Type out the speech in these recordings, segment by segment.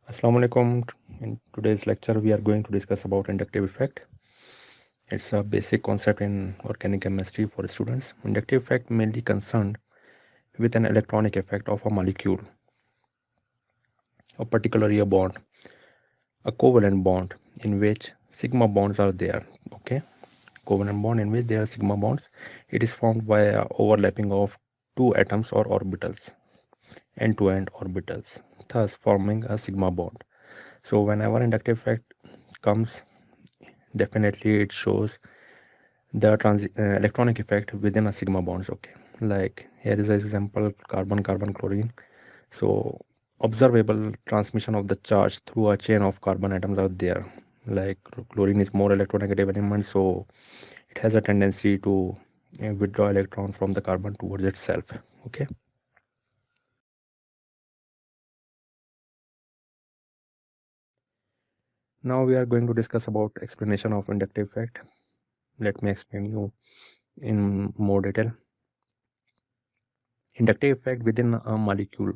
Assalamu alaikum. In today's lecture, we are going to discuss about inductive effect. It's a basic concept in organic chemistry for students. Inductive effect mainly concerned with an electronic effect of a molecule, or particularly a bond, a covalent bond in which sigma bonds are there. Okay, covalent bond in which there are sigma bonds. It is formed by a overlapping of two atoms or orbitals, end-to-end orbitals, thus forming a sigma bond. So whenever inductive effect comes, definitely it shows the electronic effect within a sigma bonds. Okay, like here is an example: carbon carbon chlorine. So observable transmission of the charge through a chain of carbon atoms are there. Like chlorine is more electronegative element, so it has a tendency to withdraw electron from the carbon towards itself. Okay, now we are going to discuss about explanation of inductive effect. Let me explain you in more detail. Inductive effect within a molecule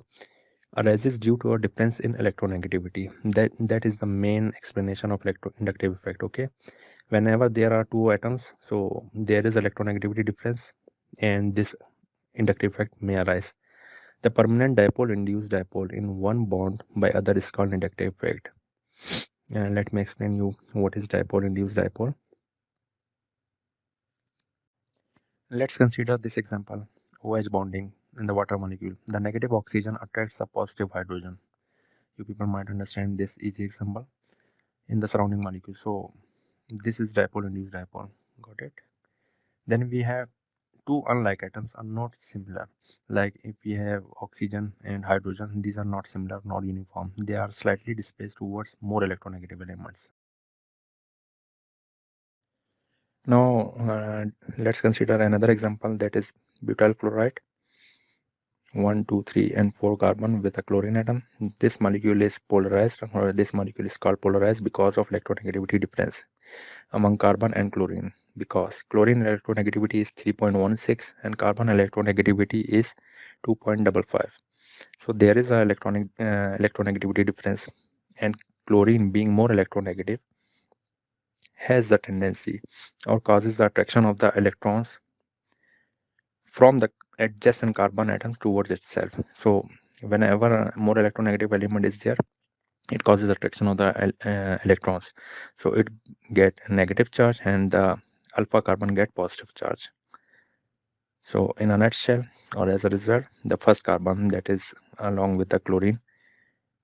arises due to a difference in electronegativity. That is the main explanation of inductive effect. Okay, whenever there are two atoms, so there is electronegativity difference, and this inductive effect may arise. The permanent dipole induced dipole in one bond by other is called inductive effect. And let me explain you what is dipole induced dipole. Let's consider this example: OH bonding in the water molecule. The negative oxygen attracts a positive hydrogen. You people might understand this easy example in the surrounding molecule. So this is dipole induced dipole. Got it? Then we have two unlike atoms are not similar. Like if we have oxygen and hydrogen, these are not similar, not uniform. They are slightly displaced towards more electronegative elements. Now let's consider another example, that is butyl chloride. 1, 2, 3, and 4 carbon with a chlorine atom. This molecule is polarized, or this molecule is called polarized because of electronegativity difference among carbon and chlorine, because chlorine electronegativity is 3.16 and carbon electronegativity is 2.55. So there is a electronegativity difference, and chlorine, being more electronegative, has the tendency or causes the attraction of the electrons from the adjacent carbon atoms towards itself. So whenever a more electronegative element is there, it causes attraction of the electrons, so it get negative charge and the alpha carbon get positive charge. So in a nutshell, or as a result, the first carbon, that is along with the chlorine,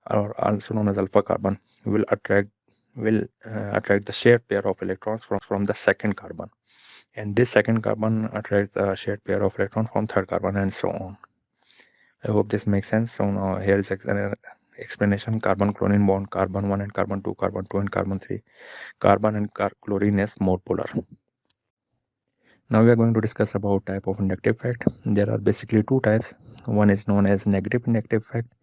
or also known as alpha carbon, will attract the shared pair of electrons from the second carbon, and this second carbon attracts the shared pair of electrons from third carbon, and so on. I hope this makes sense. So now here is an explanation: carbon chlorine bond, carbon 1 and carbon 2, carbon 2 and carbon 3. Carbon and chlorine is more polar. Now we are going to discuss about type of inductive effect. There are basically two types. One is known as negative inductive effect,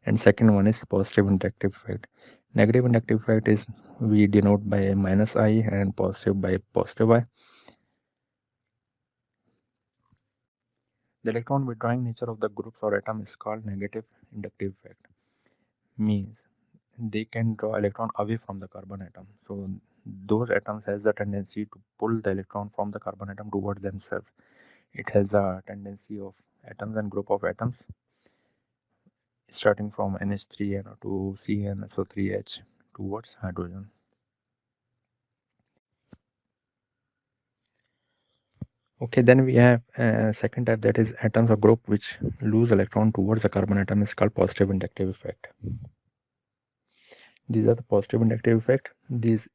and second one is positive inductive effect. Negative inductive effect is we denote by minus I and positive by positive I. The electron withdrawing nature of the groups or atom is called negative inductive effect. Means they can draw electron away from the carbon atom. So those atoms has the tendency to pull the electron from the carbon atom towards themselves. It has a tendency of atoms and group of atoms starting from NH3NO2 CnSO3H towards hydrogen. Okay, then we have second type, that is atoms or group which lose electron towards the carbon atom, is called positive inductive effect. These are the positive inductive effect. These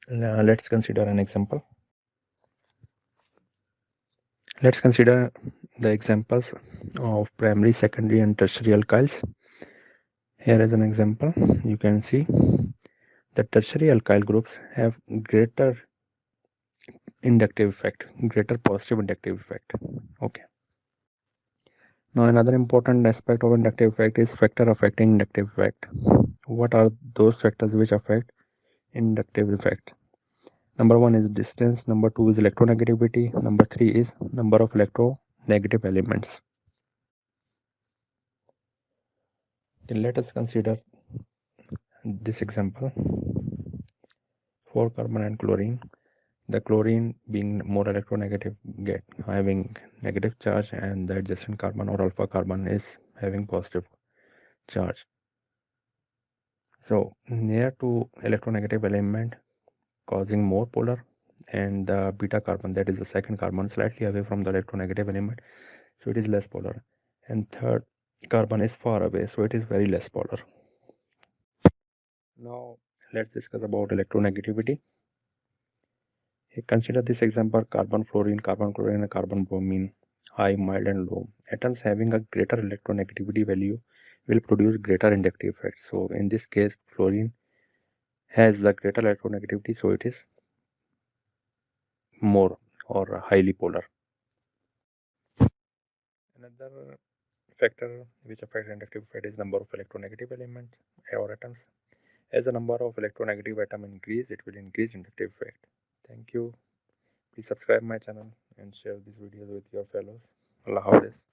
let's consider an example. Let's consider the examples of primary, secondary, and tertiary alkyls. Here is an example. You can see the tertiary alkyl groups have greater inductive effect, greater positive inductive effect. Okay. Now another important aspect of inductive effect is factor affecting inductive effect. What are those factors which affect inductive effect? Number one is distance, number two is electronegativity, number three is number of electronegative elements. Let us consider this example, 4 carbon and chlorine. The chlorine being more electronegative, having negative charge, and the adjacent carbon or alpha carbon is having positive charge. So near to electronegative element causing more polar, and the beta carbon, that is the second carbon, slightly away from the electronegative element, so it is less polar, and third carbon is far away, so it is very less polar. Now let's discuss about electronegativity. Consider this example: carbon fluorine, carbon chlorine, and carbon bromine, high, mild, and low. Atoms having a greater electronegativity value will produce greater inductive effect. So in this case, fluorine has the greater electronegativity, so it is more or highly polar. Another factor which affects inductive effect is number of electronegative elements or atoms. As the number of electronegative atom increase, it will increase inductive effect. Thank you. Please subscribe my channel and share these videos with your fellows. Allah Hafiz.